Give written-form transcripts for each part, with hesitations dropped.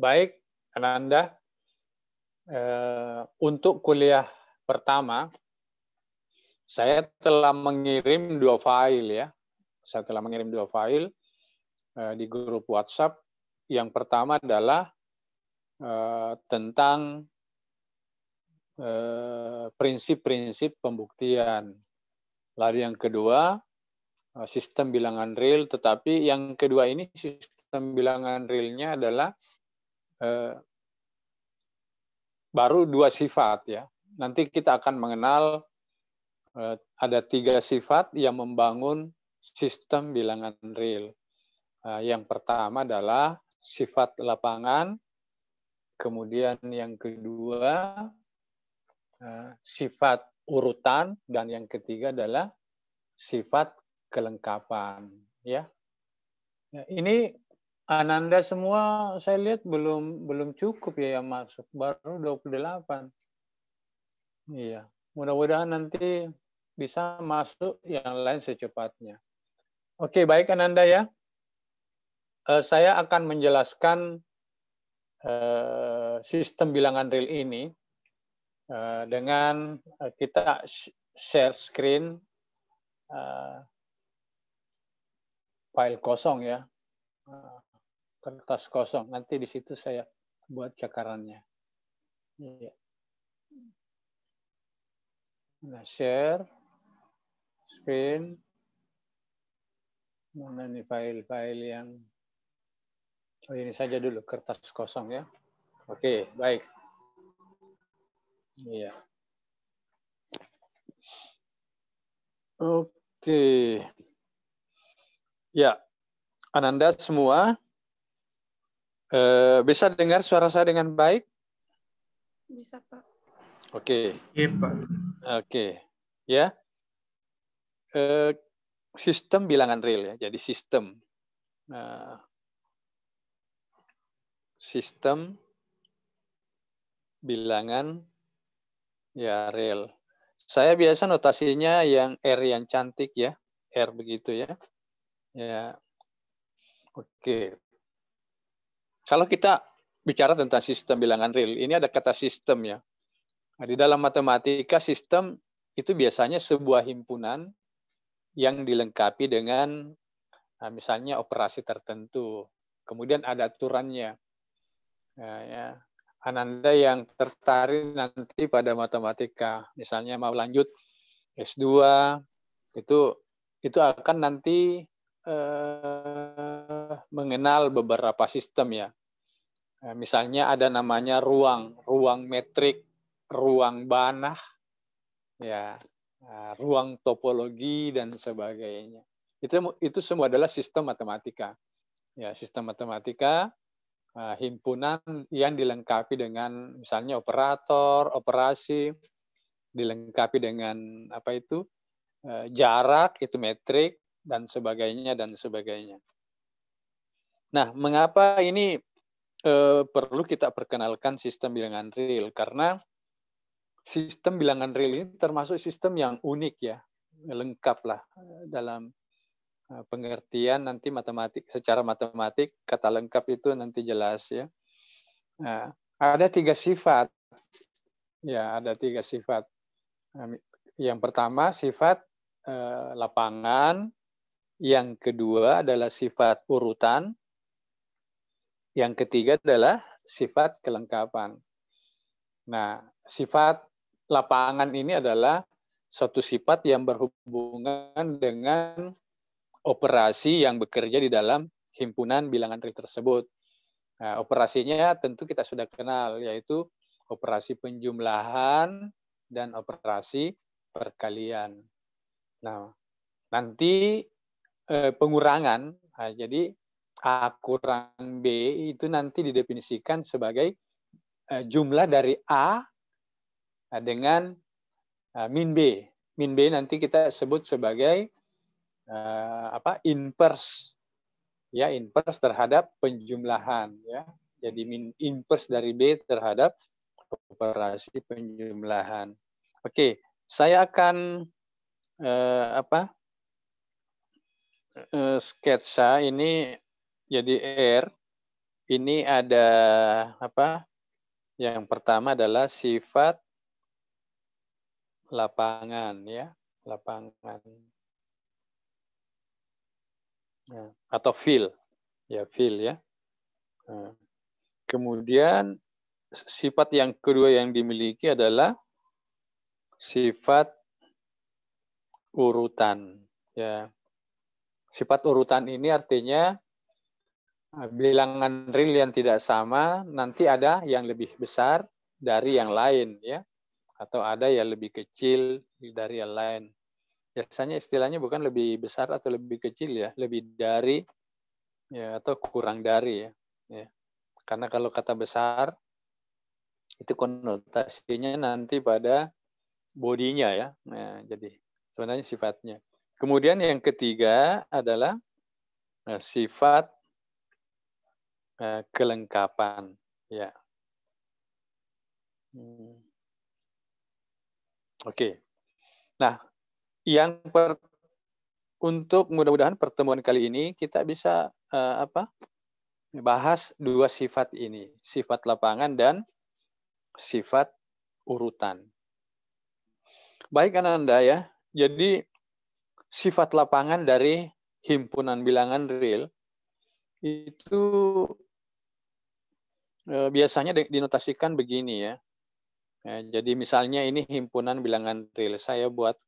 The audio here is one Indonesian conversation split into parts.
Baik, Ananda. Untuk kuliah pertama, saya telah mengirim 2 file ya. Saya telah mengirim 2 file di grup WhatsApp. Yang pertama adalah tentang prinsip-prinsip pembuktian. Lalu yang kedua, sistem bilangan real, tetapi yang kedua ini sistem bilangan realnya adalah baru 2 sifat ya. Nanti kita akan mengenal ada 3 sifat yang membangun sistem bilangan real. Yang pertama adalah sifat lapangan, kemudian yang kedua sifat urutan, dan yang ketiga adalah sifat kelengkapan. Ya, ini Ananda semua saya lihat belum cukup ya yang masuk, baru 28. Iya, mudah-mudahan nanti bisa masuk yang lain secepatnya. Oke, baik Ananda ya. Saya akan menjelaskan sistem bilangan real ini dengan kita share screen file kosong ya, kertas kosong. Nanti di situ saya buat cakarannya. Iya. Nah, share screen. Mana nih file-file yang ini saja dulu, kertas kosong ya. Oke, baik. Iya. Oke. Ya, Ananda semua bisa dengar suara saya dengan baik? Bisa, Pak. Oke. Iya, Pak. Oke. Ya. Sistem bilangan real ya. Jadi sistem bilangan ya real. Saya biasa notasinya yang R yang cantik ya, R begitu ya. Ya. Oke. Kalau kita bicara tentang sistem bilangan real, ini ada kata sistem ya. Nah, di dalam matematika sistem itu biasanya sebuah himpunan yang dilengkapi dengan misalnya operasi tertentu. Kemudian ada aturannya. Ya. Ananda yang tertarik nanti pada matematika, misalnya mau lanjut S2, itu akan nanti mengenal beberapa sistem ya. Misalnya ada namanya ruang metrik, ruang banah, ya, ruang topologi dan sebagainya. Itu semua adalah sistem matematika. Ya, sistem matematika himpunan yang dilengkapi dengan misalnya operator, operasi, dilengkapi dengan apa itu jarak, itu metrik dan sebagainya dan sebagainya. Nah, mengapa ini perlu kita perkenalkan sistem bilangan real? Karena sistem bilangan real ini termasuk sistem yang unik ya, lengkap lah dalam pengertian nanti matematik, secara matematik kata lengkap itu nanti jelas ya. Nah, ada 3 sifat. Ya, ada 3 sifat. Yang pertama sifat lapangan, yang kedua adalah sifat urutan, yang ketiga adalah sifat kelengkapan. Nah, sifat lapangan ini adalah suatu sifat yang berhubungan dengan operasi yang bekerja di dalam himpunan bilangan real tersebut. Nah, operasinya tentu kita sudah kenal, yaitu operasi penjumlahan dan operasi perkalian. Nah, nanti pengurangan, jadi A kurang B itu nanti didefinisikan sebagai jumlah dari A dengan min B. Min B nanti kita sebut sebagai inverse, ya, inverse terhadap penjumlahan, ya. Jadi inverse dari B terhadap operasi penjumlahan. Oke, saya akan sketsa ini jadi R. ini ada apa? Yang pertama adalah sifat lapangan, ya, lapangan. Nah, atau feel, ya feel ya. Nah, kemudian sifat yang kedua yang dimiliki adalah sifat urutan, ya. Sifat urutan ini artinya bilangan real yang tidak sama, nanti ada yang lebih besar dari yang lain, ya, atau ada yang lebih kecil dari yang lain. Biasanya istilahnya bukan lebih besar atau lebih kecil ya, lebih dari ya atau kurang dari ya. Ya. Karena kalau kata besar itu konotasinya nanti pada bodinya ya. Nah, jadi sebenarnya sifatnya. Kemudian yang ketiga adalah sifat kelengkapan ya. Oke. Nah, untuk mudah-mudahan pertemuan kali ini kita bisa bahas dua sifat ini, sifat lapangan dan sifat urutan. Baik Ananda ya. Jadi sifat lapangan dari himpunan bilangan real itu biasanya dinotasikan begini ya. Jadi misalnya ini himpunan bilangan real. Saya buat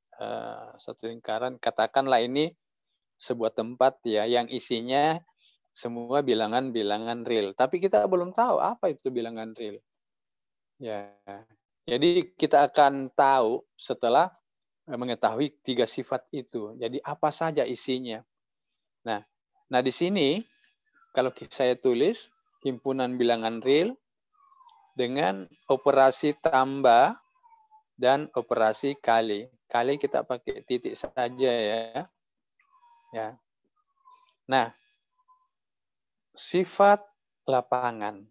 satu lingkaran, katakanlah ini sebuah tempat ya yang isinya semua bilangan-bilangan real. Tapi kita belum tahu apa itu bilangan real. Ya. Jadi kita akan tahu setelah mengetahui tiga sifat itu. Jadi apa saja isinya. Nah di sini kalau saya tulis himpunan bilangan real dengan operasi tambah dan operasi kali. Kali kita pakai titik saja ya. Ya. Nah, sifat lapangan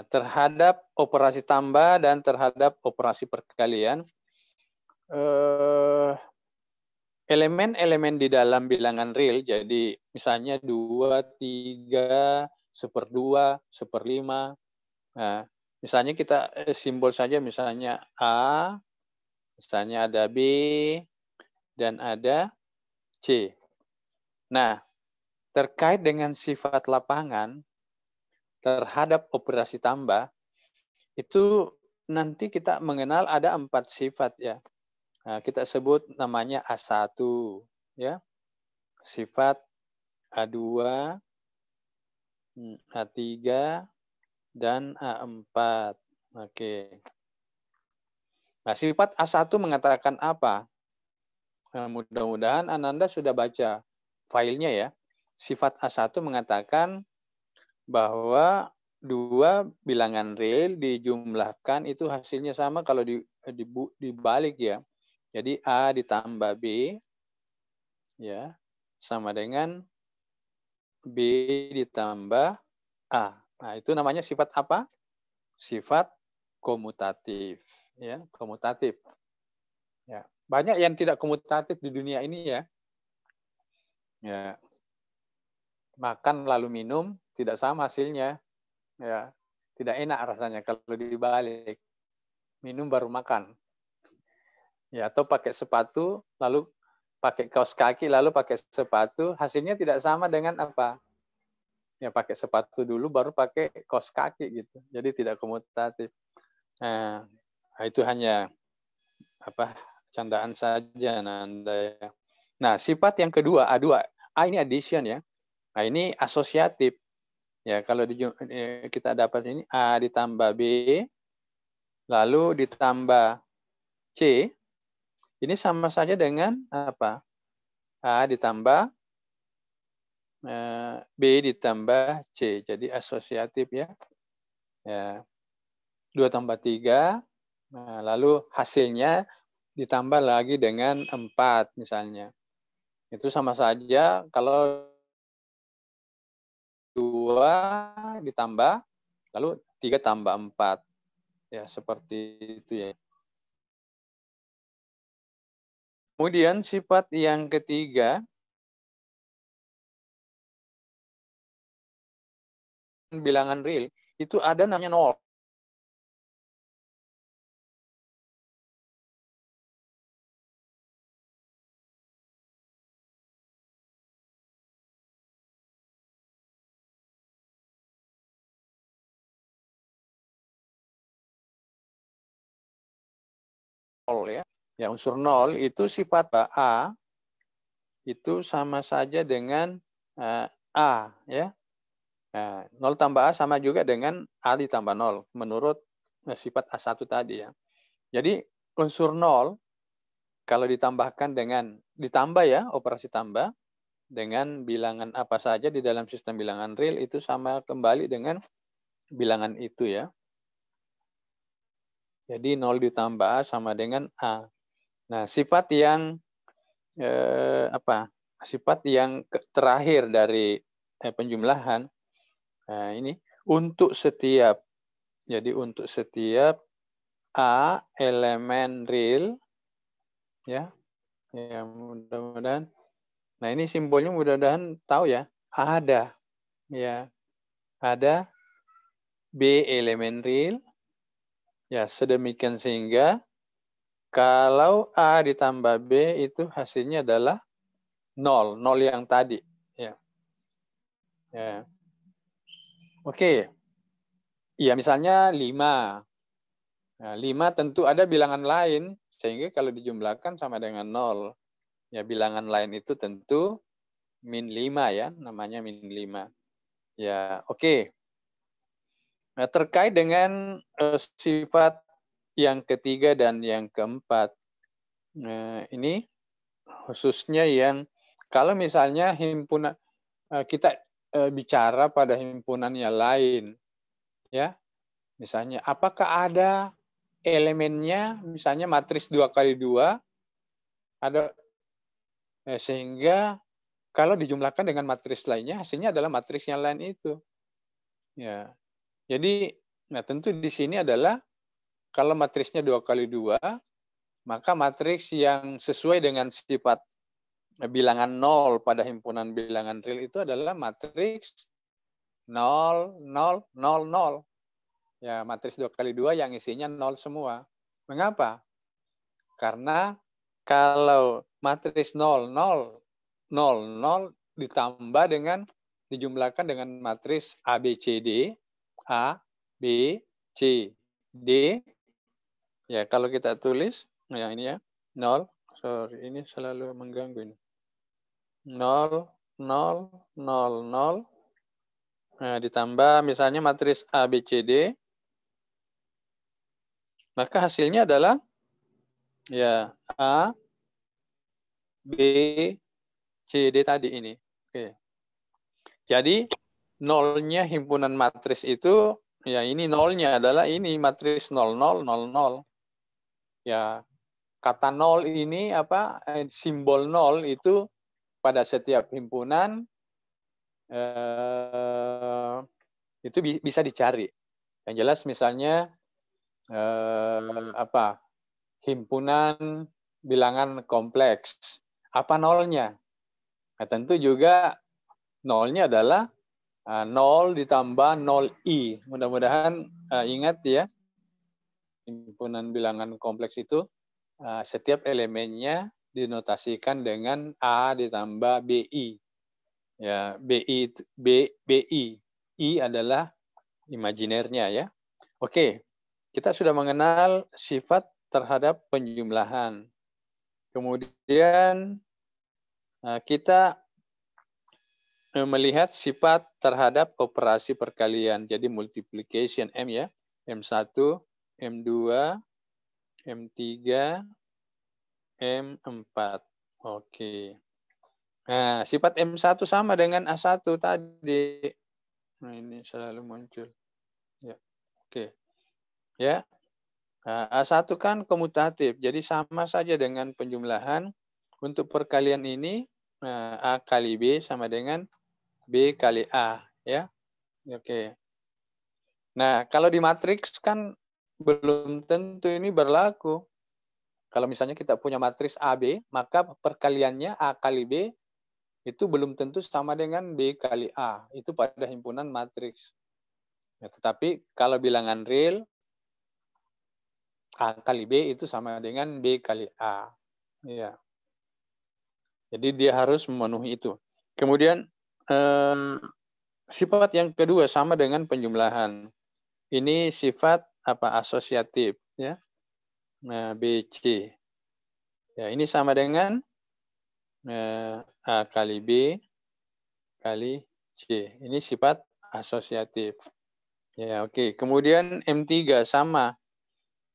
terhadap operasi tambah dan terhadap operasi perkalian, elemen-elemen di dalam bilangan real, jadi misalnya 2, 3, 1/2, 1/5. Nah, misalnya kita simbol saja misalnya A, misalnya ada B, dan ada C. Nah, terkait dengan sifat lapangan terhadap operasi tambah, itu nanti kita mengenal ada 4 sifat ya. Nah, kita sebut namanya A1 ya. Sifat A2, A3 dan A4. Oke. Nah, sifat A1 mengatakan apa? Nah, mudah-mudahan Ananda sudah baca filenya ya. Sifat A1 mengatakan bahwa dua bilangan real dijumlahkan itu hasilnya sama kalau dibalik ya. Jadi A ditambah B ya sama dengan B ditambah A. Nah, itu namanya sifat apa? Sifat komutatif ya, komutatif. Ya. Banyak yang tidak komutatif di dunia ini ya. Ya. Makan lalu minum tidak sama hasilnya. Ya. Tidak enak rasanya kalau dibalik. Minum baru makan. Ya, atau pakai sepatu lalu pakai kaos kaki lalu pakai sepatu, hasilnya tidak sama dengan apa? Ya pakai sepatu dulu baru pakai kaos kaki gitu. Jadi tidak komutatif. Nah, itu hanya candaan saja Nanda ya. Nah, sifat yang kedua A2. A ini addition ya. Nah, ini asosiatif. Ya, kalau kita dapat ini A ditambah B lalu ditambah C, ini sama saja dengan apa? A ditambah B ditambah C. Jadi asosiatif ya. Ya. 2 tambah 3. Nah, lalu hasilnya ditambah lagi dengan 4 misalnya. Itu sama saja kalau 2 ditambah, lalu 3 tambah 4. Ya, seperti itu ya. Kemudian sifat yang ketiga, bilangan real itu ada namanya nol. Ya. Ya, unsur nol itu sifat A itu sama saja dengan A, ya. Nah, 0 tambah A sama juga dengan A ditambah 0 menurut sifat A1 tadi, ya. Jadi unsur 0 kalau ditambahkan ditambah ya, operasi tambah dengan bilangan apa saja di dalam sistem bilangan real itu sama kembali dengan bilangan itu, ya. Jadi 0 ditambah A sama dengan A. Nah, sifat yang sifat yang terakhir dari penjumlahan ini untuk setiap A elemen real, ya mudah-mudahan. Nah, ini simbolnya mudah-mudahan tahu ya, ada B elemen real, ya sedemikian sehingga kalau A ditambah B itu hasilnya adalah 0 yang tadi, ya. Oke. Ya, misalnya 5. Nah, 5 tentu ada bilangan lain, sehingga kalau dijumlahkan sama dengan 0. Ya, bilangan lain itu tentu min 5 ya, namanya min 5. Ya, oke. Nah, terkait dengan sifat yang ketiga dan yang keempat, ini khususnya yang kalau misalnya himpunan kita bicara pada himpunan yang lain, ya, misalnya apakah ada elemennya, misalnya matris 2x2, ada sehingga kalau dijumlahkan dengan matris lainnya, hasilnya adalah matris yang lain itu. Ya, jadi, nah tentu di sini adalah kalau matrisnya 2x2, maka matriks yang sesuai dengan sifat bilangan 0 pada himpunan bilangan real itu adalah matriks 0, 0, 0, 0. Ya, matriks 2x2 yang isinya 0 semua. Mengapa? Karena kalau matriks 0, 0, 0, 0 ditambah dengan dijumlahkan dengan matriks A, B, C, D, A, B, C, D, ya kalau kita tulis, ya ini ya, 0, sorry, ini selalu mengganggu ini. 0, 0, 0, 0, nah, ditambah misalnya matriks A, B, C, D, maka hasilnya adalah ya A, B, C, D tadi ini. Oke. Jadi nolnya himpunan matris itu, ya ini nolnya adalah ini matris 0, 0, 0, 0. Ya, kata nol ini simbol nol itu pada setiap himpunan itu bisa dicari. Yang jelas misalnya himpunan bilangan kompleks. Apa nolnya? Nah, tentu juga nolnya adalah 0 ditambah 0i. Mudah-mudahan ingat ya, himpunan bilangan kompleks itu setiap elemennya dinotasikan dengan A ditambah BI. Ya, BI. I adalah imajinernya ya. Oke, kita sudah mengenal sifat terhadap penjumlahan. Kemudian kita melihat sifat terhadap operasi perkalian. Jadi multiplication M ya. M1, M2, M3, M4. Oke. Nah, sifat M1 sama dengan A1 tadi. Nah, ini selalu muncul. Ya. Oke. Ya. Nah, A1 kan komutatif, jadi sama saja dengan penjumlahan. Untuk perkalian ini, A kali B sama dengan B kali A. Ya. Oke. Nah, kalau di matriks kan belum tentu ini berlaku. Kalau misalnya kita punya matriks AB, maka perkaliannya A kali B itu belum tentu sama dengan B kali A. Itu pada himpunan matriks. Ya, tetapi kalau bilangan real, A kali B itu sama dengan B kali A. Ya. Jadi dia harus memenuhi itu. Kemudian sifat yang kedua sama dengan penjumlahan. Ini sifat asosiatif, ya. Nah, BC. Ya, ini sama dengan A kali B kali C. Ini sifat asosiatif. Ya, oke. Kemudian M3 sama.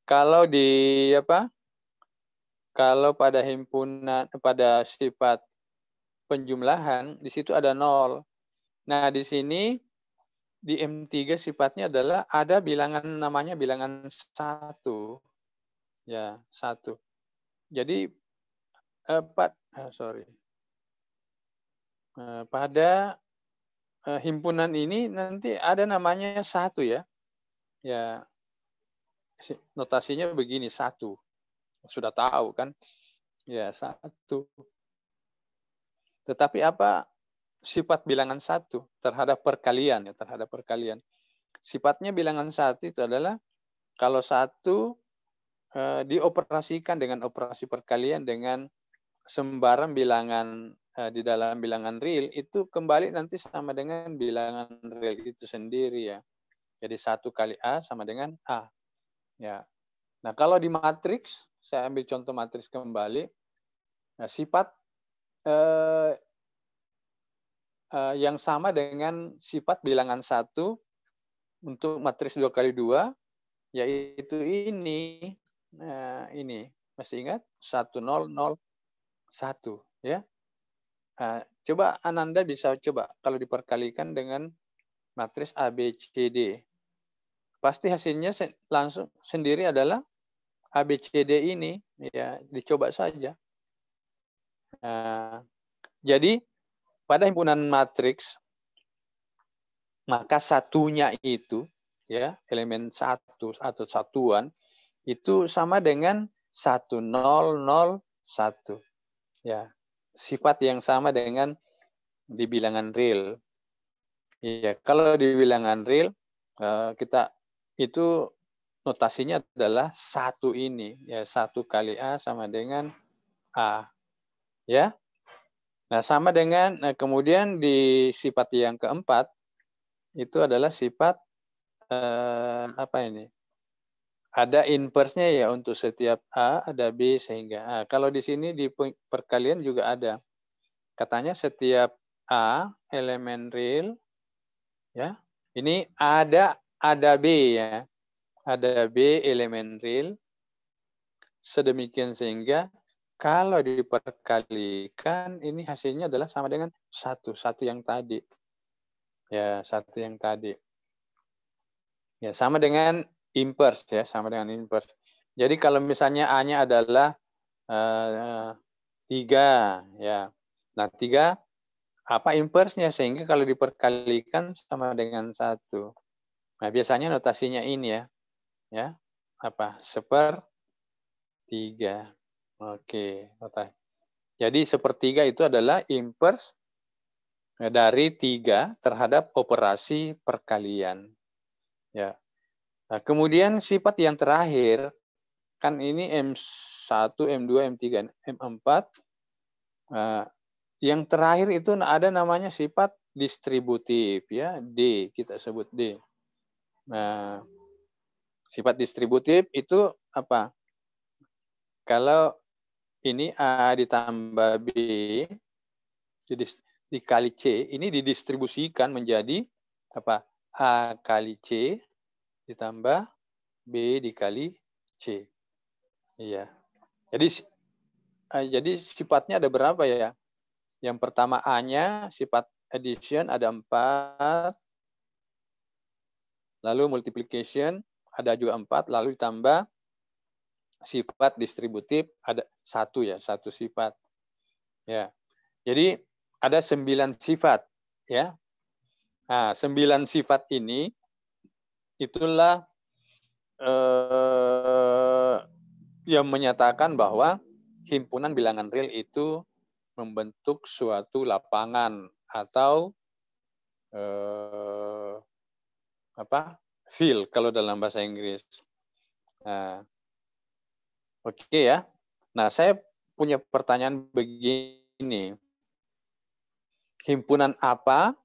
Kalau di Kalau pada himpunan pada sifat penjumlahan di situ ada 0. Nah, di sini di M3 sifatnya adalah ada bilangan namanya bilangan 1. Ya, 1. Jadi pada himpunan ini nanti ada namanya 1 ya. Ya, notasinya begini 1. Sudah tahu kan? Ya, 1. Tetapi sifat bilangan 1 terhadap perkalian ya, terhadap perkalian. Sifatnya bilangan 1 itu adalah kalau 1 dioperasikan dengan operasi perkalian dengan sembarang bilangan di dalam bilangan real itu kembali nanti sama dengan bilangan real itu sendiri ya. Jadi 1 kali A sama dengan A. Ya. Nah, kalau di matriks, saya ambil contoh matriks kembali. Nah, sifat yang sama dengan sifat bilangan 1 untuk matriks 2 kali 2, yaitu ini. Nah, ini. Masih ingat? 1, 0, 0, 1. Ya. Nah, coba Ananda bisa coba kalau diperkalikan dengan matriks A, B, C, D. Pasti hasilnya langsung sendiri adalah A, B, C, D ini. Ya, dicoba saja. Nah, jadi pada himpunan matriks, maka satunya itu, ya elemen 1 atau satuan, itu sama dengan 1, 0, 0, 1. Ya, sifat yang sama dengan di bilangan real. Ya, kalau di bilangan real, kita itu notasinya adalah 1 ini. Ya, 1 kali A sama dengan A. Ya. Nah, sama dengan kemudian di sifat yang keempat itu adalah sifat ini? Ada inverse-nya ya untuk setiap A ada B sehingga A. Kalau di sini di perkalian juga ada. Katanya setiap A elemen real ya. Ini ada B ya. Ada B elemen real sedemikian sehingga kalau diperkalikan ini hasilnya adalah sama dengan 1 yang tadi. Ya, 1 yang tadi. Ya, sama dengan inverse ya, sama dengan inverse. Jadi kalau misalnya A-nya adalah 3 ya. Nah, 3 inverse-nya sehingga kalau diperkalikan sama dengan 1. Nah, biasanya notasinya ini ya. Ya. 1/3. Oke, notasi. Jadi 1/3 itu adalah inverse dari 3 terhadap operasi perkalian. Ya. Nah, kemudian sifat yang terakhir, kan ini M1, M2, M3, M4. Yang terakhir itu ada namanya sifat distributif, ya, D, kita sebut D. Nah, sifat distributif itu apa? Kalau ini A ditambah B, jadi dikali C, ini didistribusikan menjadi apa? A kali C ditambah B dikali C. Iya. Jadi sifatnya ada berapa ya? Yang pertama A-nya sifat addition ada 4, lalu multiplication ada juga 4, lalu ditambah sifat distributif ada 1 ya, 1 sifat. Ya. Jadi ada 9 sifat ya. Nah, 9 sifat ini itulah yang menyatakan bahwa himpunan bilangan real itu membentuk suatu lapangan atau feel kalau dalam bahasa Inggris. Nah, oke ya. Nah, saya punya pertanyaan begini. Himpunan apa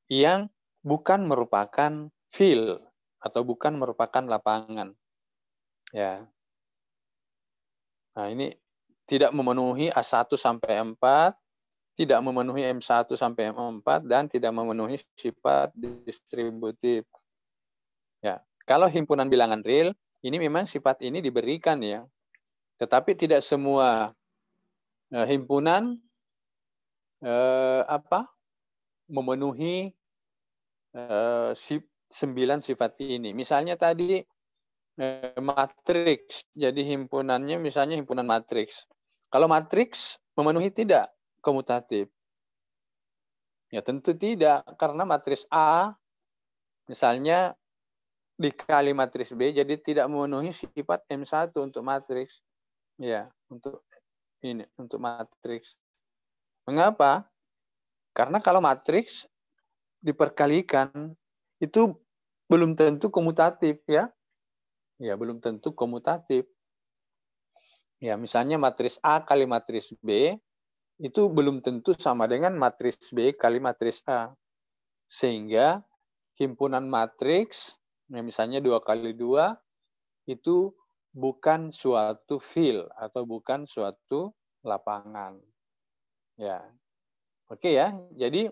yang bukan merupakan field atau bukan merupakan lapangan? Ya. Nah, ini tidak memenuhi A1 sampai M4, tidak memenuhi M1 sampai M4, dan tidak memenuhi sifat distributif. Ya. Kalau himpunan bilangan real, ini memang sifat ini diberikan ya. Tetapi tidak semua himpunan memenuhi 9 sifat ini. Misalnya tadi matriks, jadi himpunannya misalnya himpunan matriks. Kalau matriks memenuhi tidak komutatif? Ya tentu tidak, karena matriks A misalnya dikali matriks B, jadi tidak memenuhi sifat M1 untuk matriks. Ya, untuk matriks. Mengapa? Karena kalau matriks diperkalikan itu belum tentu komutatif ya. Ya, belum tentu komutatif. Ya, misalnya matriks A kali matriks B itu belum tentu sama dengan matriks B kali matriks A. Sehingga himpunan matriks, misalnya 2 kali 2, itu bukan suatu field atau bukan suatu lapangan. Ya, oke ya. Jadi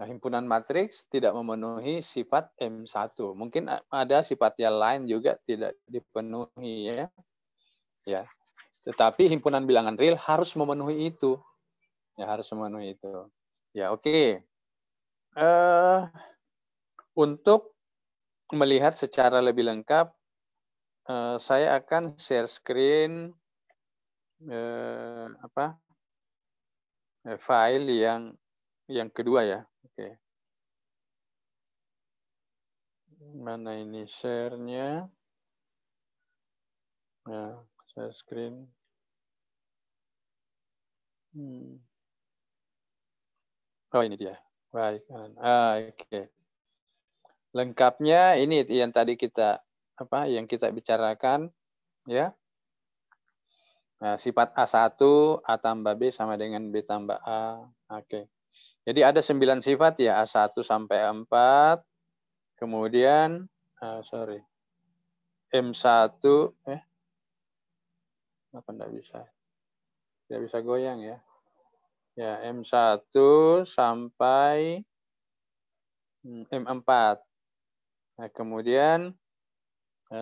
himpunan matriks tidak memenuhi sifat M1. Mungkin ada sifat yang lain juga tidak dipenuhi ya. Ya. Tetapi himpunan bilangan real harus memenuhi itu. Ya, harus memenuhi itu. Ya, oke. Untuk melihat secara lebih lengkap, saya akan share screen file yang kedua ya. Oke. Mana ini share-nya? Nah, share screen. Oh, ini dia. Baik. Oke. Lengkapnya ini yang tadi kita bicarakan ya. Nah, sifat A1 A tambah B sama dengan B tambah A. Oke. Jadi ada 9 sifat ya, A1 sampai A4. Kemudian M1 apa enggak bisa? Tidak bisa goyang ya. Ya, M1 sampai M4. Nah, kemudian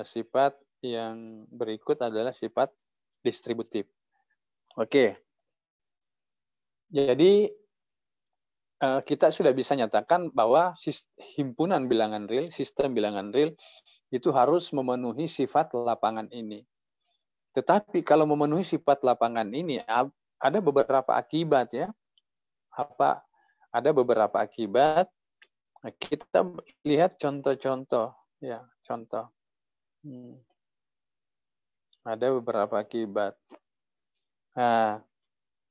sifat yang berikut adalah sifat distributif. Oke. Jadi kita sudah bisa nyatakan bahwa himpunan bilangan real, sistem bilangan real itu harus memenuhi sifat lapangan ini. Tetapi kalau memenuhi sifat lapangan ini ada beberapa akibat ya. Ada beberapa akibat. Kita lihat contoh-contoh ya, contoh. Ada beberapa akibat. Nah,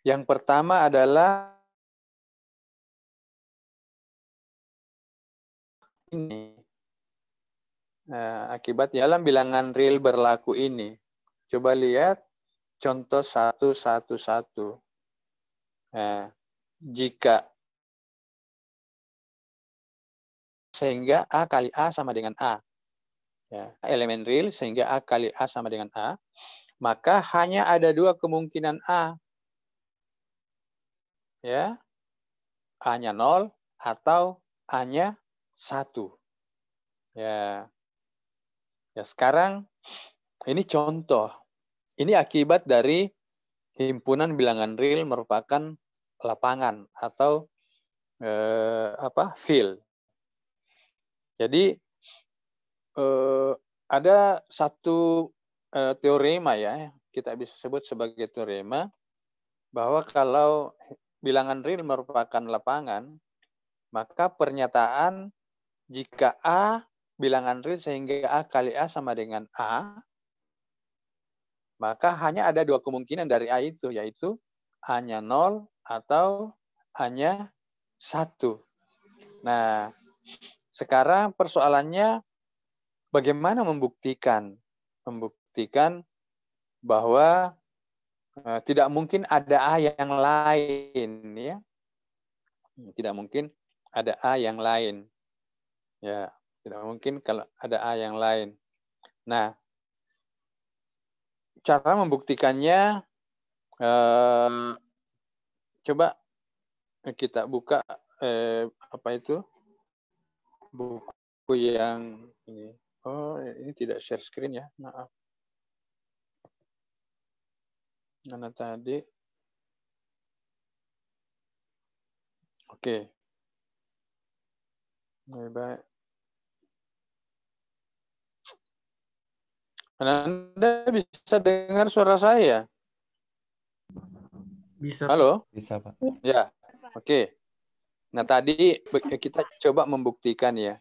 yang pertama adalah ini. Akibat dalam bilangan real berlaku ini. Coba lihat contoh 111. Jika sehingga A kali A sama dengan A. Ya, elemen real sehingga A kali A sama dengan A. Maka hanya ada 2 kemungkinan A. Ya. A-nya 0 atau A-nya 1. Ya. Ya, sekarang ini contoh. Ini akibat dari himpunan bilangan real merupakan lapangan atau field. Jadi ada satu teorema ya, kita bisa sebut sebagai teorema bahwa kalau bilangan real merupakan lapangan, maka pernyataan jika A bilangan real sehingga A kali A sama dengan A, maka hanya ada 2 kemungkinan dari A itu, yaitu A-nya 0 atau A-nya 1. Nah, sekarang persoalannya bagaimana membuktikan bahwa tidak mungkin ada A yang lain, ya. Tidak mungkin ada A yang lain. Ya, tidak mungkin kalau ada A yang lain. Nah, cara membuktikannya coba kita buka apa itu? Buku yang ini. Oh, ini tidak share screen ya. Maaf. Mana tadi? Oke. Baik. Anda bisa dengar suara saya? Bisa, Halo? Pak. Bisa, Pak. Ya. Oke. Nah, tadi kita coba membuktikan ya.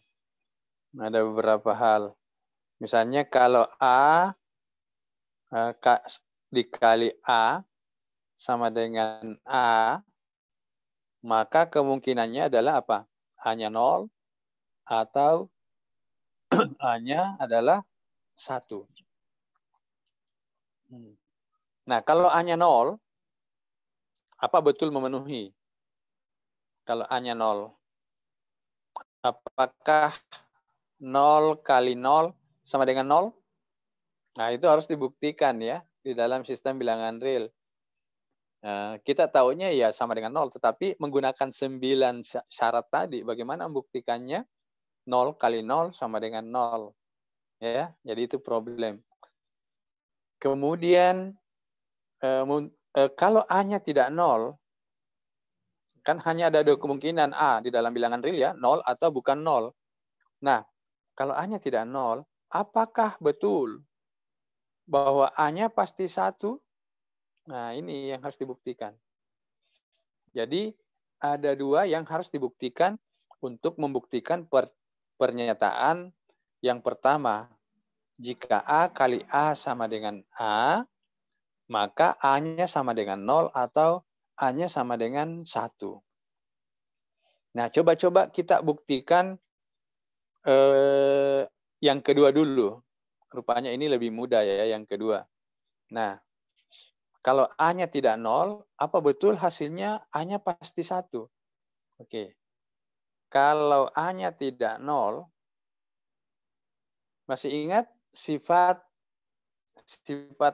Ada beberapa hal. Misalnya kalau A dikali A sama dengan A, maka kemungkinannya adalah apa? A-nya 0 atau A-nya adalah 1. Nah, kalau A-nya 0, apa betul memenuhi? Kalau A-nya 0. Apakah 0 kali 0 sama dengan 0? Nah, itu harus dibuktikan ya di dalam sistem bilangan real. Nah, kita tahunya ya sama dengan 0, tetapi menggunakan 9 syarat tadi, bagaimana membuktikannya? 0 kali 0 sama dengan 0. Ya, jadi itu problem. Kemudian, kalau A-nya tidak 0, kan hanya ada dua kemungkinan A di dalam bilangan real ya, 0 atau bukan 0. Nah, kalau A-nya tidak 0, apakah betul bahwa A-nya pasti 1? Nah, ini yang harus dibuktikan. Jadi, ada dua yang harus dibuktikan untuk membuktikan pernyataan yang pertama. Jika A kali A sama dengan A, maka A-nya sama dengan 0 atau A-nya sama dengan 1. Nah, coba-coba kita buktikan yang kedua dulu. Rupanya ini lebih mudah ya, yang kedua. Nah, kalau A-nya tidak 0, apa betul hasilnya A-nya pasti 1? Oke. Kalau A-nya tidak 0, masih ingat sifat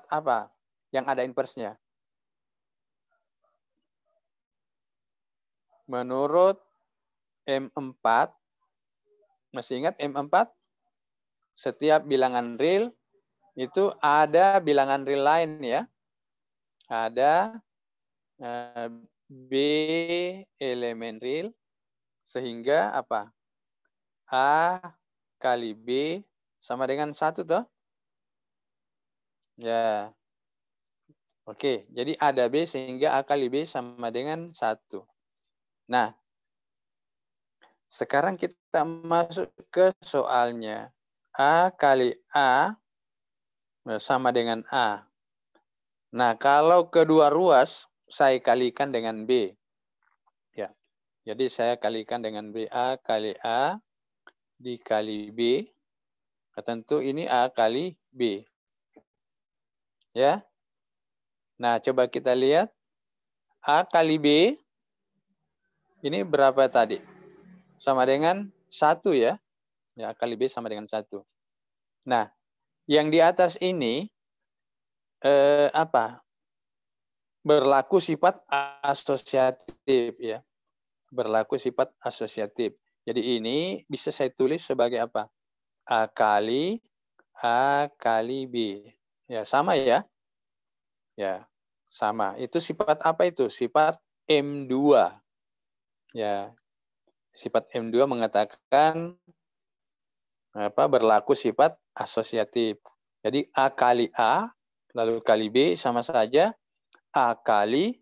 apa yang ada inverse-nya? Menurut M4, masih ingat M4? Setiap bilangan real itu ada bilangan real lain ya. Ada B elemen real, sehingga apa? A kali B sama dengan 1 toh? Ya. Oke, jadi ada B sehingga A kali B sama dengan 1. Nah, sekarang kita masuk ke soalnya. A kali A sama dengan A. Nah, kalau kedua ruas saya kalikan dengan B. Ya. Jadi saya kalikan dengan B. A kali A dikali B. Nah, tentu ini A kali B. Ya. Nah, coba kita lihat. A kali B ini berapa tadi? Sama dengan 1 ya. Ya, A kali B sama dengan 1. Nah, yang di atas ini apa? Berlaku sifat asosiatif ya. Berlaku sifat asosiatif. Jadi ini bisa saya tulis sebagai apa? A kali B. Ya, sama ya. Ya, sama. Itu sifat apa itu? Sifat M2. Ya. Sifat M2 mengatakan apa? Berlaku sifat asosiatif. Jadi A kali A lalu kali B sama saja A kali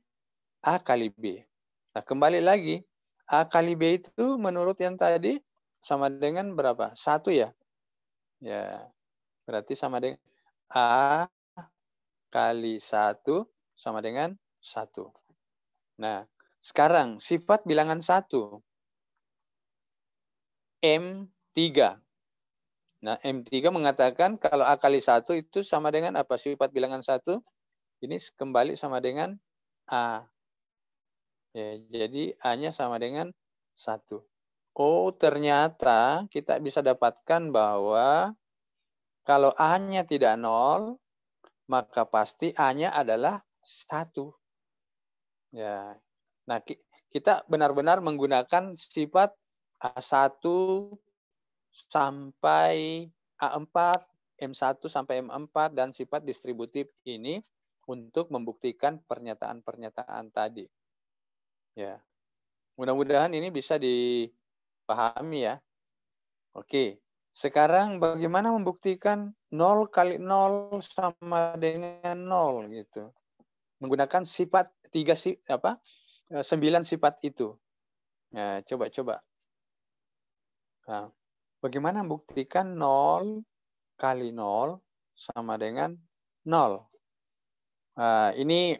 B. Nah, kembali lagi. A kali B itu menurut yang tadi sama dengan berapa? 1 ya? Ya, berarti sama dengan A kali 1 sama dengan 1. Nah, sekarang sifat bilangan 1. M3. Nah, M3 mengatakan kalau A kali 1 itu sama dengan apa? Sifat bilangan 1 ini kembali sama dengan A. Ya, jadi A-nya sama dengan 1. Oh, ternyata kita bisa dapatkan bahwa kalau A-nya tidak 0, maka pasti A-nya adalah 1. Ya. Nah, kita benar-benar menggunakan sifat A1 sampai A4, M1 sampai M4, dan sifat distributif ini untuk membuktikan pernyataan-pernyataan tadi. Ya. Mudah-mudahan ini bisa dipahami ya. Oke. Sekarang bagaimana membuktikan 0 kali 0 sama dengan 0 gitu. Menggunakan sifat 9 sifat itu. Nah, coba. Nah, bagaimana membuktikan 0 kali 0 sama dengan 0? Nah, ini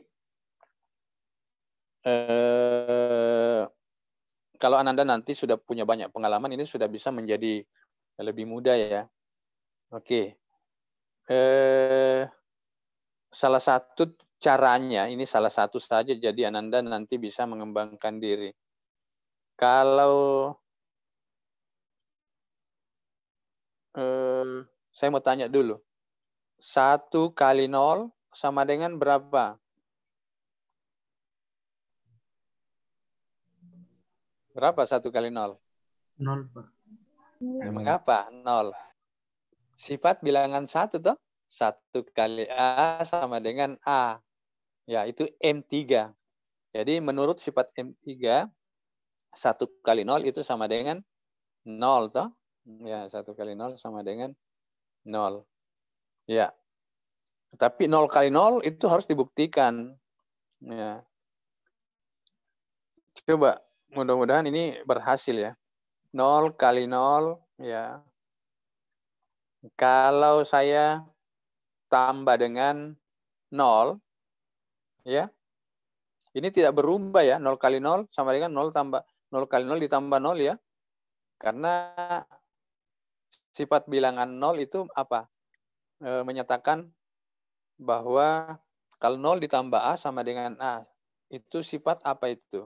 kalau Ananda nanti sudah punya banyak pengalaman, ini sudah bisa menjadi lebih mudah ya. Oke. Salah satu caranya, ini salah satu saja, jadi Ananda nanti bisa mengembangkan diri. Kalau saya mau tanya dulu, 1 kali 0 sama dengan berapa? Berapa 1 kali 0? 0, Pak. Mengapa 0? Sifat bilangan 1 toh? 1 kali A sama dengan A. Ya, itu M3. Jadi menurut sifat M3, 1 kali 0 itu sama dengan 0 toh? Ya, 1 kali 0 sama dengan 0. Ya. Tapi 0 kali 0 itu harus dibuktikan. Ya. Coba, mudah-mudahan ini berhasil ya. 0 kali 0, ya. Kalau saya tambah dengan 0, ya. Ini tidak berubah ya. 0 kali 0 sama dengan 0 kali 0 ditambah 0 ya. Karena sifat bilangan 0 itu apa? Menyatakan bahwa kalau 0 ditambah A sama dengan A. Itu sifat apa itu?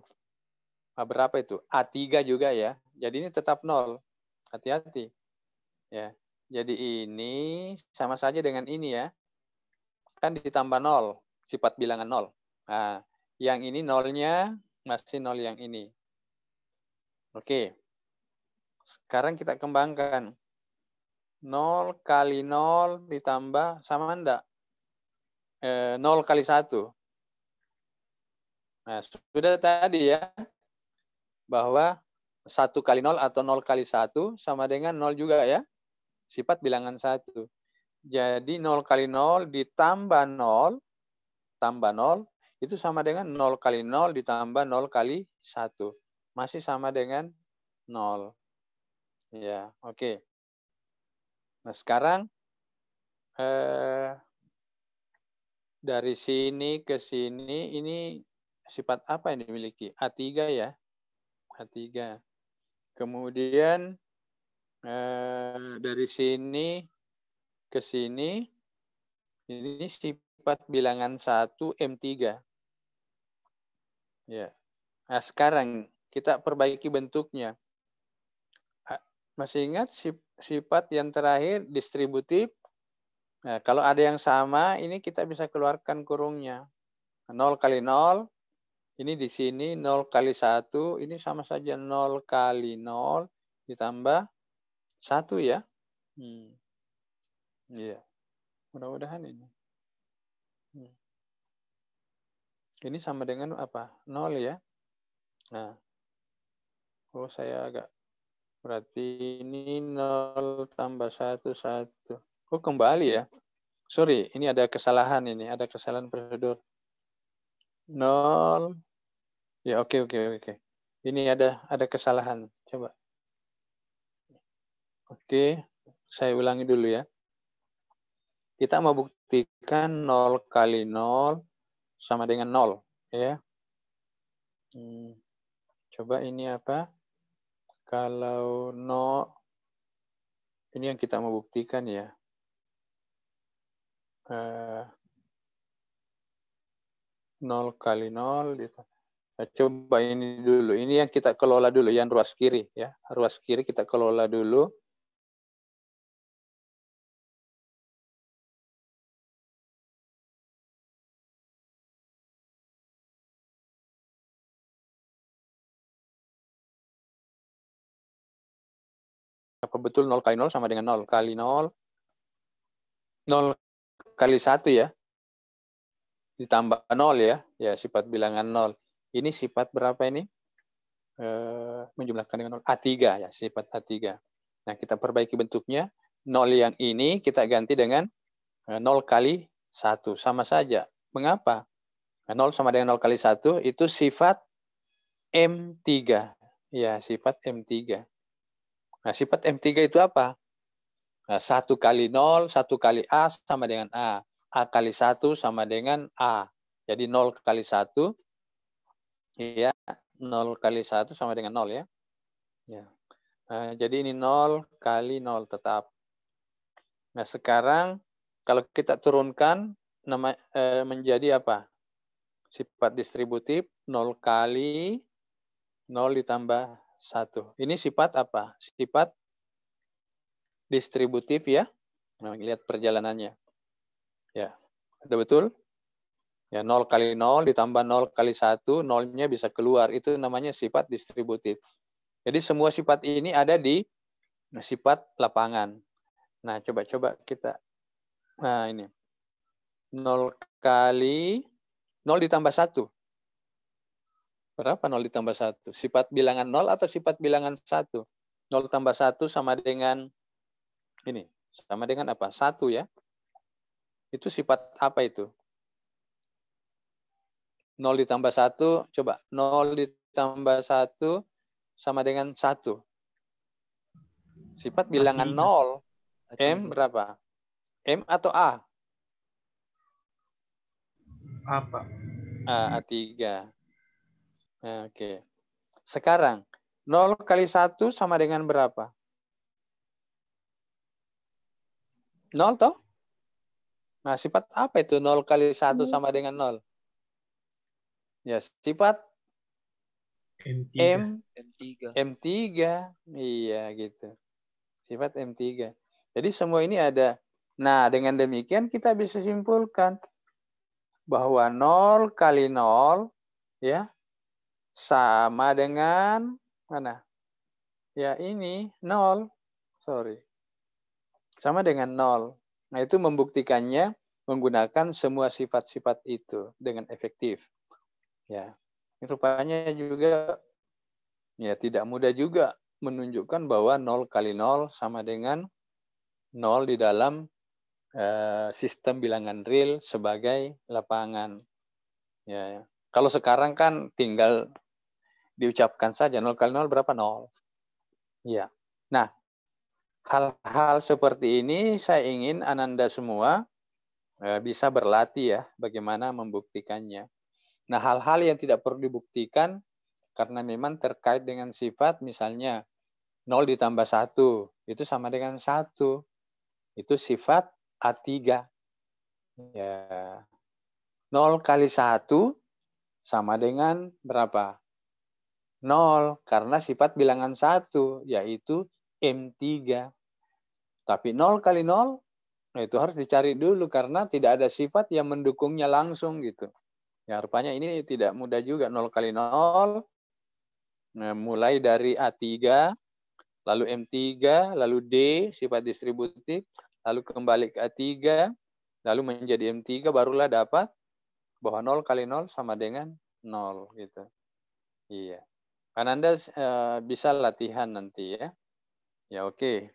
Berapa itu? A3 juga ya. Jadi ini tetap 0. Hati-hati. Ya. Jadi ini sama saja dengan ini ya. Kan ditambah 0. Sifat bilangan 0. Nah, yang ini 0-nya masih 0 yang ini. Oke. Sekarang kita kembangkan. 0 kali 0 ditambah sama enggak? 0 kali 1. Nah, sudah tadi ya. Bahwa 1 kali 0 atau 0 kali 1 sama dengan 0 juga ya. Sifat bilangan 1. Jadi 0 kali 0 ditambah 0, tambah 0, itu sama dengan 0 kali 0 ditambah 0 kali 1. Masih sama dengan 0. Ya, oke. Nah, sekarang dari sini ke sini, ini sifat apa yang dimiliki? A3 ya. A3. Kemudian dari sini ke sini, ini sifat bilangan 1 M3. Ya. Nah, sekarang kita perbaiki bentuknya. Masih ingat sifat yang terakhir distributif? Nah, kalau ada yang sama, ini kita bisa keluarkan kurungnya. 0 kali 0, ini di sini 0 kali 1, ini sama saja 0 kali 0 ditambah 1 ya. Iya. Mudah-mudahan ini. Ini sama dengan apa? 0 ya. Nah. Oh, saya agak. Berarti ini 0 tambah 1, 1. Oh, kembali ya. Sorry, ini ada kesalahan ini. Ada kesalahan prosedur. 0. Ya, oke. Ini ada kesalahan. Coba. Oke, saya ulangi dulu ya. Kita mau buktikan 0 kali 0 sama dengan 0. Ya. Coba ini apa? Kalau no, ini yang kita mau buktikan ya. 0 kali 0. Nah, coba ini dulu. Ini yang kita kelola dulu, yang ruas kiri ya. Ruas kiri kita kelola dulu. Apa betul 0 kali 0 sama dengan 0 kali 0? 0 kali 1 ya. Ditambah 0 ya. Ya, sifat bilangan 0. Ini sifat berapa ini? Menjumlahkan dengan 0. A3 ya, sifat A3. Nah, kita perbaiki bentuknya. 0 yang ini kita ganti dengan 0 kali 1. Sama saja. Mengapa? 0 sama dengan 0 kali 1 itu sifat M3. Ya, sifat M3. Nah, sifat M3 itu apa? Nah, 1 kali 0, 1 kali A sama dengan A. A kali 1 sama dengan A. Jadi 0 kali 1, ya, 0 kali 1 sama dengan 0 ya. Ya. Jadi ini 0 kali 0 tetap. Nah, sekarang kalau kita turunkan menjadi apa? Sifat distributif 0 kali 0 ditambah 1. Ini sifat apa? Sifat distributif ya. Nah, lihat perjalanannya. Ya, ada betul? Ya, 0 kali 0 ditambah 0 kali 1, 0-nya bisa keluar. Itu namanya sifat distributif. Jadi semua sifat ini ada di sifat lapangan. Nah, coba kita. Nah, ini. 0 kali 0 ditambah 1. Berapa 0 ditambah 1? Sifat bilangan 0 atau sifat bilangan 1? 0 tambah 1 sama dengan ini. Sama dengan apa? 1 ya. Itu sifat apa itu? 0 ditambah 1, coba. 0 ditambah 1 sama dengan 1. Sifat bilangan 0. M berapa? M atau A? Apa? A3. Oke. Sekarang, 0 kali 1 sama dengan berapa? 0 toh? Nah, sifat apa itu 0 kali 1 sama dengan 0? Ya, sifat M3. M3. Iya, gitu. Sifat M3. Jadi semua ini ada. Nah, dengan demikian kita bisa simpulkan bahwa 0 kali 0 ya sama dengan mana? Ya, ini 0. Sorry. Sama dengan 0. Nah, itu membuktikannya menggunakan semua sifat-sifat itu dengan efektif. Ya. Rupanya juga ya tidak mudah juga menunjukkan bahwa 0 kali 0 sama dengan 0 di dalam sistem bilangan real sebagai lapangan. Ya. Kalau sekarang kan tinggal diucapkan saja 0 kali 0 berapa? 0. Ya. Nah, hal-hal seperti ini saya ingin Ananda semua bisa berlatih ya bagaimana membuktikannya. Nah, hal-hal yang tidak perlu dibuktikan karena memang terkait dengan sifat, misalnya 0 ditambah 1, itu sama dengan 1. Itu sifat A3. Ya. 0 kali 1 sama dengan berapa? 0, karena sifat bilangan 1, yaitu M3. Tapi 0 kali 0, nah itu harus dicari dulu karena tidak ada sifat yang mendukungnya langsung gitu. Ya, rupanya ini tidak mudah juga. 0 kali 0, nah, mulai dari A3, lalu M3, lalu D, sifat distributif, lalu kembali ke A3, lalu menjadi M3, barulah dapat bahwa 0 kali 0 sama dengan 0. Gitu. Iya. Kan Anda bisa latihan nanti ya. Ya, oke.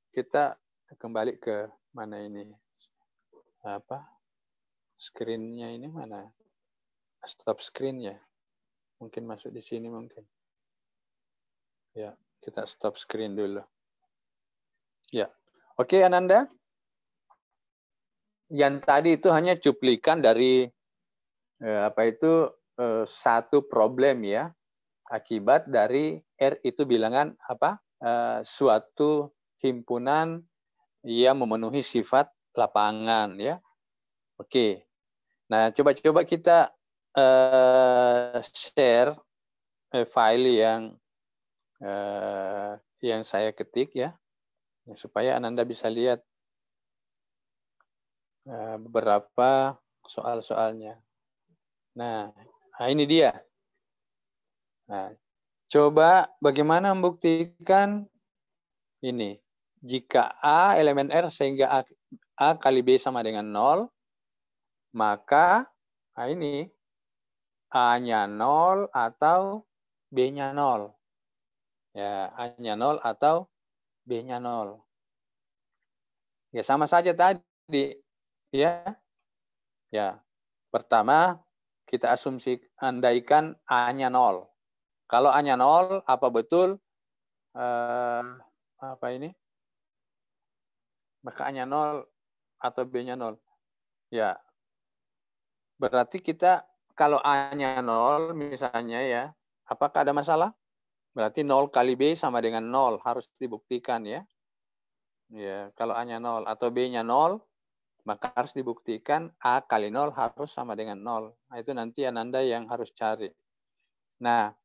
Kita kembali ke mana ini? Apa? Screen-nya ini mana? Stop screen ya. Mungkin masuk di sini mungkin. Ya, kita stop screen dulu. Ya. Oke, Ananda. Yang tadi itu hanya cuplikan dari satu problem ya. Akibat dari R itu bilangan apa? Suatu himpunan yang memenuhi sifat lapangan, ya. Oke. Nah, coba-coba kita share file yang saya ketik, ya, supaya Ananda bisa lihat beberapa soal-soalnya. Nah, ini dia. Nah, coba bagaimana membuktikan ini. Jika A elemen R sehingga A kali B sama dengan 0, maka ini A-nya 0 atau B-nya 0. Ya, A-nya 0 atau B-nya 0. Ya, sama saja tadi. Ya. Ya. Pertama, kita asumsi andaikan A-nya 0. Kalau A-nya 0, apa betul apa ini? Maka A-nya 0 atau B-nya 0. Ya. Berarti kita kalau A-nya 0 misalnya, ya, apakah ada masalah? Berarti 0 kali B sama dengan 0, harus dibuktikan, ya. Ya, kalau A-nya 0 atau B-nya 0, maka harus dibuktikan A kali 0 harus sama dengan 0. Nah, itu nanti Ananda yang harus cari. Nah,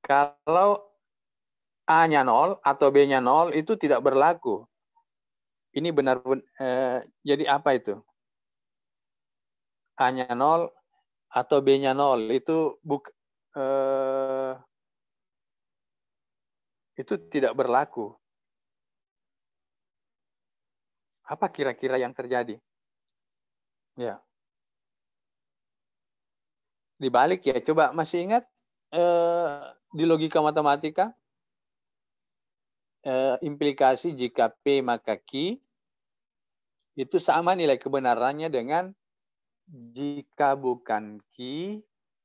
kalau A-nya 0 atau B-nya 0 itu tidak berlaku. Ini benar-benar jadi apa itu? A-nya 0 atau B-nya 0 itu itu tidak berlaku. Apa kira-kira yang terjadi? Ya. Dibalik, ya. Coba masih ingat di logika matematika implikasi jika P maka Q itu sama nilai kebenarannya dengan jika bukan Q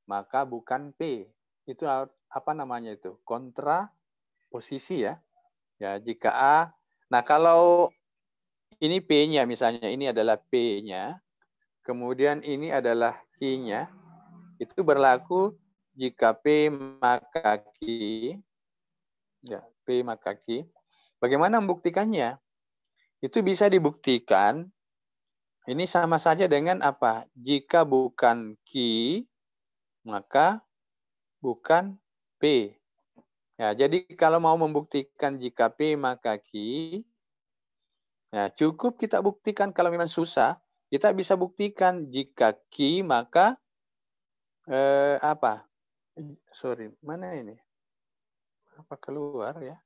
maka bukan P. Itu apa namanya itu? Kontraposisi, ya. Ya, jika A. Nah, kalau ini P-nya misalnya, ini adalah P-nya, kemudian ini adalah Q-nya, itu berlaku jika P maka Q, ya, P maka Q. Bagaimana membuktikannya? Itu bisa dibuktikan, ini sama saja dengan apa? Jika bukan Q, maka bukan P. Ya, jadi kalau mau membuktikan jika P maka Q, ya, cukup kita buktikan. Kalau memang susah, kita bisa buktikan jika Q maka apa? Sorry, mana ini? Apa keluar, ya?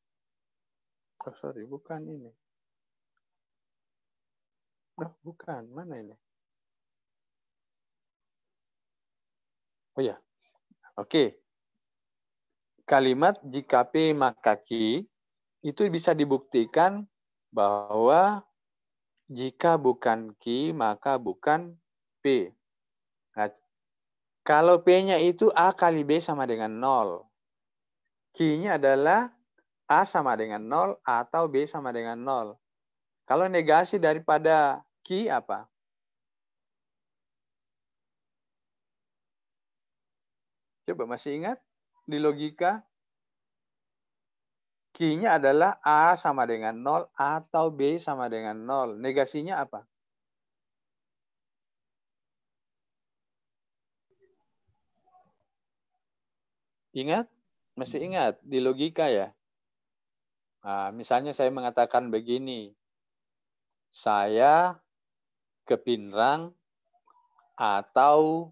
Oh, sorry, bukan ini. Oh, bukan, mana ini? Oh ya, oke. Kalimat jika P maka Q itu bisa dibuktikan bahwa jika bukan Q maka bukan P. Nah, kalau P-nya itu A kali B sama dengan 0. Q-nya adalah A sama dengan 0 atau B sama dengan 0. Kalau negasi daripada Q apa? Coba masih ingat di logika? Q-nya adalah A sama dengan 0 atau B sama dengan 0. Negasinya apa? Ingat? Masih ingat di logika, ya? Nah, misalnya saya mengatakan begini. Saya ke Pinrang atau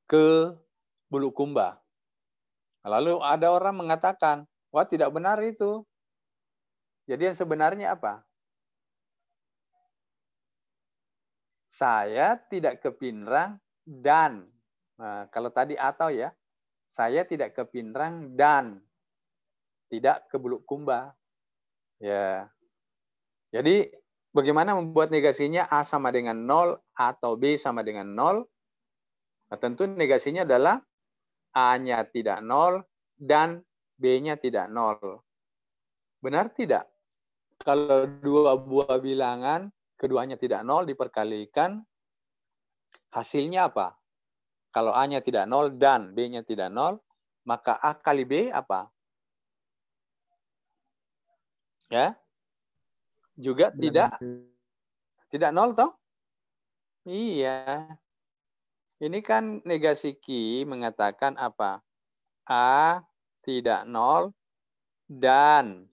ke Bulukumba. Lalu ada orang mengatakan, wah, tidak benar itu. Jadi yang sebenarnya apa? Saya tidak ke Pinrang dan, nah, kalau tadi atau, ya, saya tidak ke Pinrang dan tidak ke Bulukumba. Ya. Jadi bagaimana membuat negasinya A sama dengan 0 atau B sama dengan 0? Nah, tentu negasinya adalah A-nya tidak 0 dan B-nya tidak 0. Benar tidak? Kalau dua buah bilangan, keduanya tidak 0 diperkalikan, hasilnya apa? Kalau A-nya tidak 0 dan B-nya tidak 0, maka A kali B apa? Ya. Juga tidak 0 toh? Iya. Ini kan negasi Q mengatakan apa? A tidak 0 dan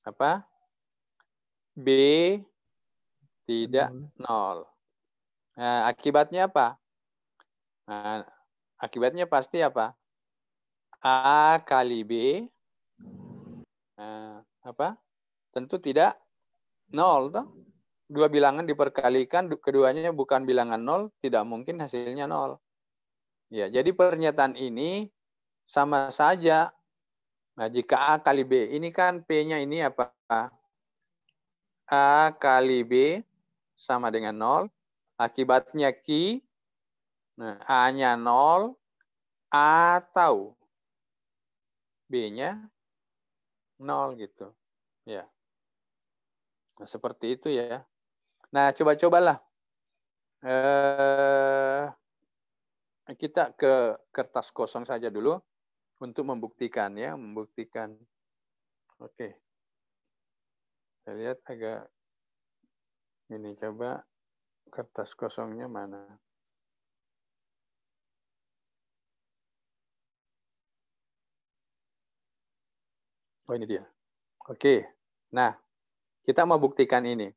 apa? B tidak 0. Nah, akibatnya apa? Nah, akibatnya pasti apa? A kali B apa? Tentu tidak 0 toh. Dua bilangan diperkalikan, keduanya bukan bilangan 0, tidak mungkin hasilnya 0. Ya, jadi pernyataan ini sama saja. Nah, jika A kali B, ini kan P-nya ini apa? A kali B sama dengan 0. Akibatnya Q, nah, A-nya 0 atau B-nya 0 gitu. Ya. Nah, seperti itu ya. Nah, coba-cobalah. Kita ke kertas kosong saja dulu untuk membuktikan ya, membuktikan. Oke. Saya lihat agak ini, coba kertas kosongnya mana? Oh, ini dia. Oke. Nah, kita mau buktikan ini.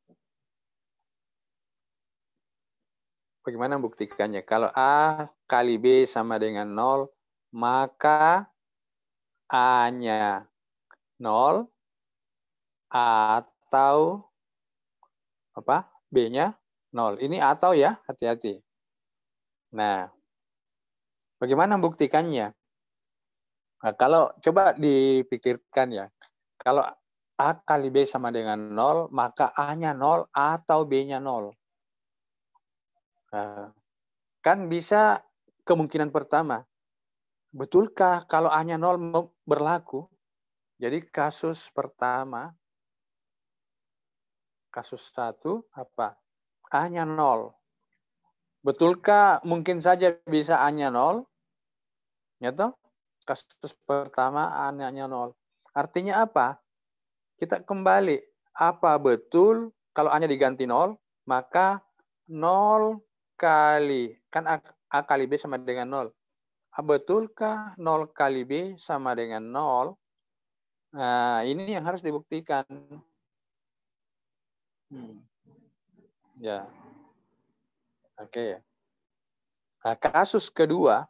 Bagaimana buktikannya? Kalau A kali B sama dengan 0, maka A-nya 0 atau apa? B-nya 0. Ini atau ya, hati-hati. Nah, bagaimana buktikannya? Nah, kalau coba dipikirkan ya, kalau A kali B sama dengan 0, maka A-nya 0 atau B-nya 0. Nah, kan bisa kemungkinan pertama. Betulkah kalau A-nya 0 berlaku? Jadi kasus pertama, kasus 1, apa? A-nya 0. Betulkah mungkin saja bisa A-nya 0? Ya toh? Kasus pertama A-nya 0. Artinya apa? Kita kembali. Apa betul kalau A-nya diganti 0, maka 0 kali, kan A kali B sama dengan 0. Betulkah 0 kali B sama dengan 0? Nah, ini yang harus dibuktikan. Ya. Oke. Nah, kasus kedua.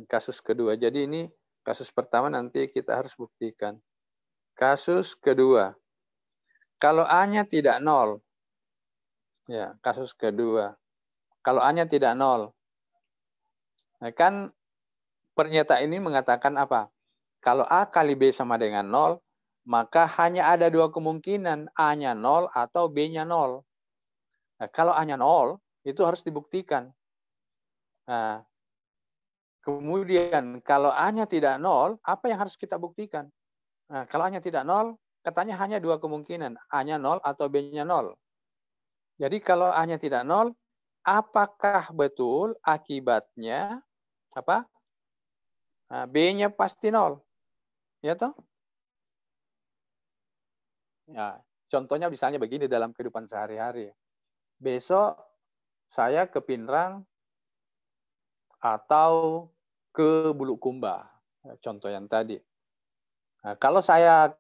Kasus kedua. Jadi ini kasus pertama, nanti kita harus buktikan. Kasus kedua. Kalau A-nya tidak 0. Ya, kasus kedua. Kalau A-nya tidak 0. Nah, kan pernyataan ini mengatakan apa? Kalau A kali B sama dengan 0, maka hanya ada dua kemungkinan, A-nya 0 atau B-nya 0. Nah, kalau A-nya 0, itu harus dibuktikan. Nah, kemudian kalau A-nya tidak 0, apa yang harus kita buktikan? Nah, kalau A-nya tidak 0, katanya hanya dua kemungkinan, A-nya 0 atau B-nya 0. Jadi kalau A-nya tidak 0, apakah betul akibatnya apa? Nah, B-nya pasti 0. Ya toh? Ya, contohnya misalnya begini dalam kehidupan sehari-hari. Besok saya ke Pinrang atau ke Bulukumba. Contoh yang tadi. Nah, kalau saya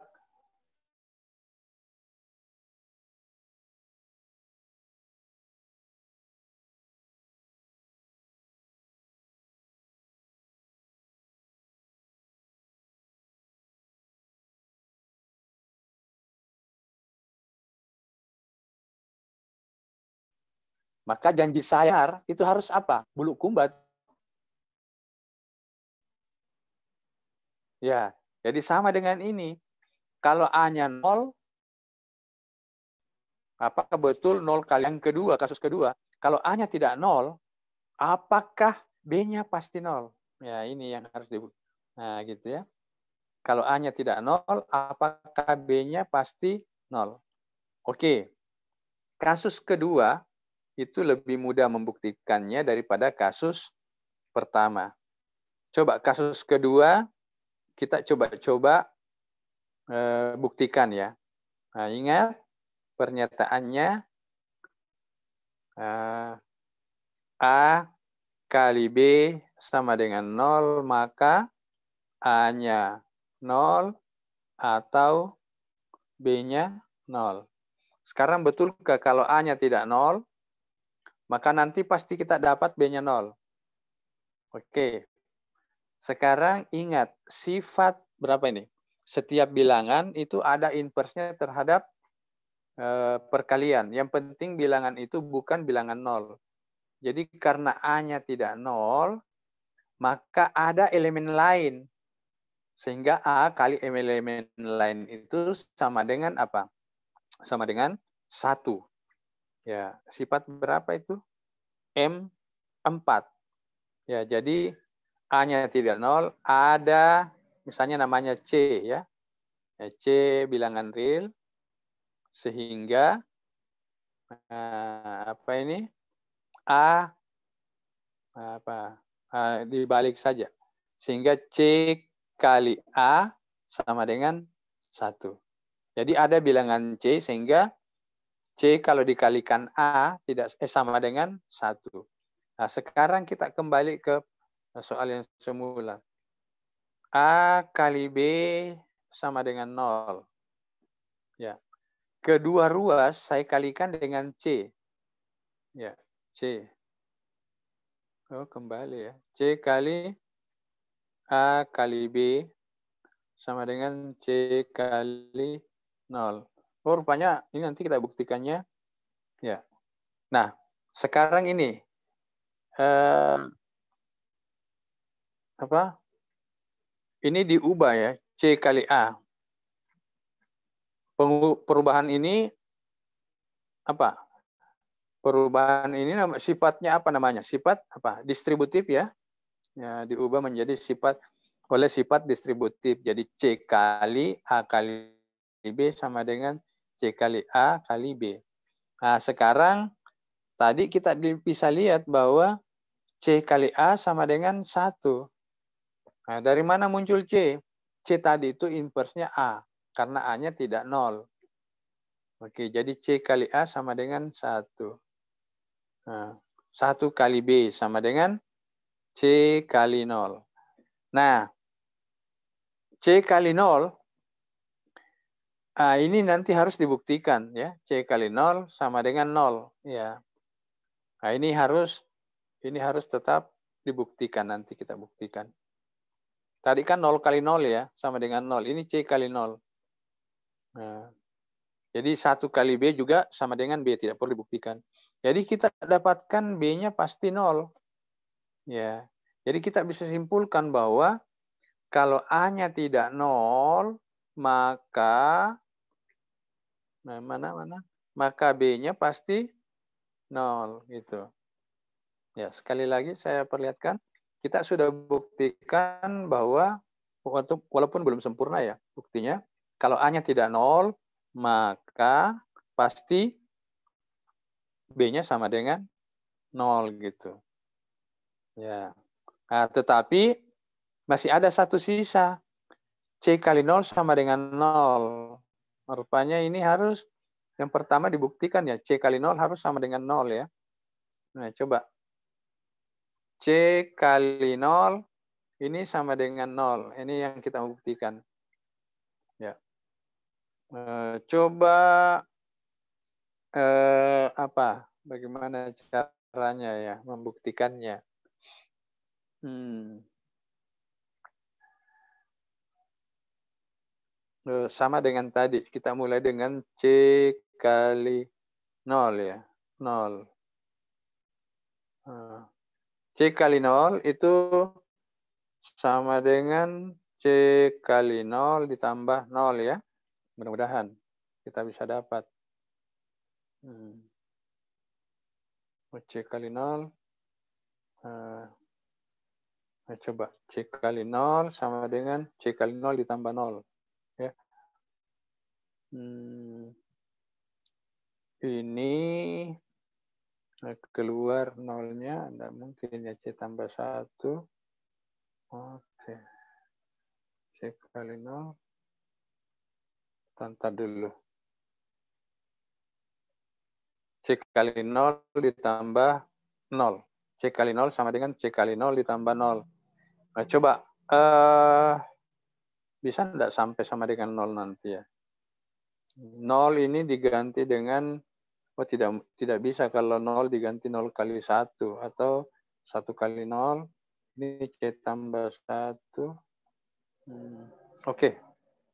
maka janji saya itu harus apa? Bulukumba. Ya, jadi sama dengan ini. Kalau A-nya 0, apakah betul 0 kali yang kedua, kasus kedua? Kalau A-nya tidak 0, apakah B-nya pasti 0? Ya, ini yang harus dibuktikan. Nah, gitu ya. Kalau A-nya tidak 0, apakah B-nya pasti 0? Oke. Kasus kedua, itu lebih mudah membuktikannya daripada kasus pertama. Coba kasus kedua, kita coba buktikan ya. Nah, ingat pernyataannya A kali B sama dengan 0, maka A-nya 0 atau B-nya 0. Sekarang betulkah kalau A-nya tidak 0, maka nanti pasti kita dapat B-nya 0. Oke. Sekarang ingat, sifat berapa ini? Setiap bilangan itu ada inverse-nya terhadap perkalian. Yang penting bilangan itu bukan bilangan 0. Jadi karena A-nya tidak 0, maka ada elemen lain. Sehingga A kali elemen lain itu sama dengan apa? Sama dengan 1. Ya, sifat berapa itu? M4. Ya, jadi A-nya tidak 0, ada misalnya namanya C ya. C bilangan real, sehingga apa ini? A dibalik saja. Sehingga C kali A sama dengan 1. Jadi ada bilangan C sehingga C kalau dikalikan A tidak sama dengan 1. Nah, sekarang kita kembali ke soal yang semula. A kali B sama dengan 0. Ya. Kedua ruas saya kalikan dengan C. Ya, C. Oh, kembali ya. C kali A kali B sama dengan C kali 0. Oh, rupanya ini nanti kita buktikannya. Ya. Nah, sekarang ini ini diubah ya, C kali A. Perubahan ini apa? Perubahan ini sifatnya apa namanya? Sifat apa? Distributif ya. Ya, diubah menjadi sifat distributif. Jadi C kali A kali B sama dengan C kali A kali B. Nah, sekarang tadi kita bisa lihat bahwa C kali A sama dengan 1. Nah, dari mana muncul C? C tadi itu inverse-nya A, karena A-nya tidak 0. Oke, jadi C kali A sama dengan 1. Nah, 1 kali B sama dengan C kali 0. Nah, C kali 0, ini nanti harus dibuktikan ya. C kali 0 sama dengan 0. Ya. Nah, ini harus tetap dibuktikan, nanti kita buktikan. Tadi kan 0 kali 0 ya, sama dengan 0. Ini C kali 0. Nah, jadi 1 kali B juga sama dengan B, tidak perlu dibuktikan. Jadi kita dapatkan B-nya pasti 0. Ya. Jadi kita bisa simpulkan bahwa kalau A-nya tidak 0, maka maka B-nya pasti 0 gitu. Ya, sekali lagi saya perlihatkan, kita sudah buktikan bahwa walaupun belum sempurna ya buktinya, kalau A-nya tidak 0, maka pasti B-nya sama dengan 0 gitu. Ya. Nah, tetapi masih ada satu sisa. C kali 0 sama dengan 0. Rupanya ini harus yang pertama dibuktikan ya. C kali 0 harus sama dengan 0 ya. Nah, coba. C kali 0 ini sama dengan 0. Ini yang kita buktikan. Ya. Coba bagaimana caranya ya membuktikannya? Sama dengan tadi, kita mulai dengan C kali 0 ya, 0. C kali 0 itu sama dengan C kali 0 ditambah 0 ya. Mudah-mudahan kita bisa dapat. C kali 0. Coba C kali 0 sama dengan C kali 0 ditambah 0. Ya. Ini Nah, keluar nolnya, enggak mungkin ya, C tambah 1. Oke. C kali 0. Tanta dulu. C kali 0 ditambah 0. C kali 0 sama dengan C kali 0 ditambah 0. Nah, coba. Bisa enggak sampai sama dengan 0 nanti ya? 0 ini diganti dengan, oh tidak bisa kalau 0 diganti 0 kali 1. Atau 1 kali 0, ini C tambah 1. Oke,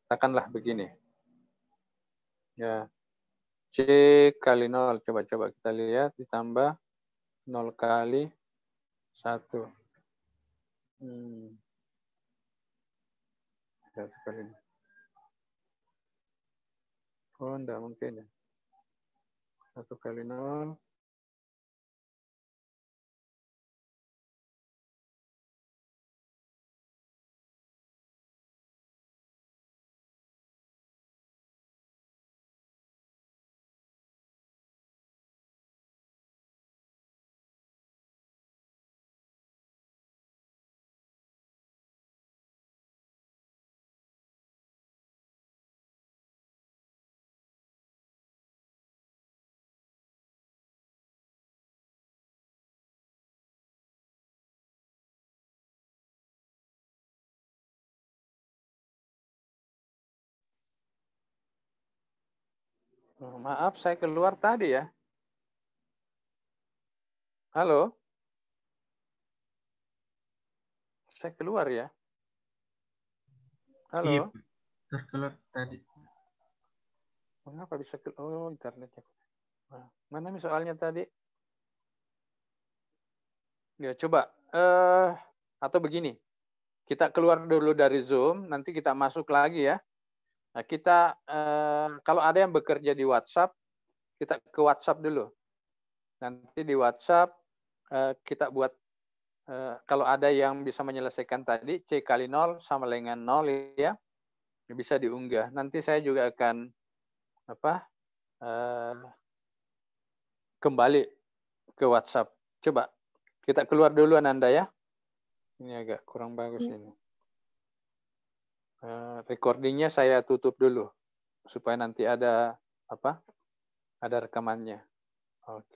katakanlah begini. Ya, C kali 0, coba kita lihat, ditambah 0 kali 1. 1 kali 0. Oh, enggak mungkin ya. 1 kali 0. Oh, maaf, saya keluar tadi ya. Halo? Saya keluar ya. Iya, Halo? Pak. Terkeluar tadi. Mengapa bisa keluar? Oh, internetnya. Mana nih soalnya tadi? Ya, coba. Atau begini. Kita keluar dulu dari Zoom, nanti kita masuk lagi ya. Nah, kita, kalau ada yang bekerja di WhatsApp, kita ke WhatsApp dulu. Nanti di WhatsApp, kita buat, kalau ada yang bisa menyelesaikan tadi, C kali 0 sama dengan 0 ya, bisa diunggah. Nanti saya juga akan kembali ke WhatsApp. Coba, kita keluar dulu Ananda ya. Ini agak kurang bagus ini. Recordingnya saya tutup dulu supaya nanti ada ada rekamannya. Oke.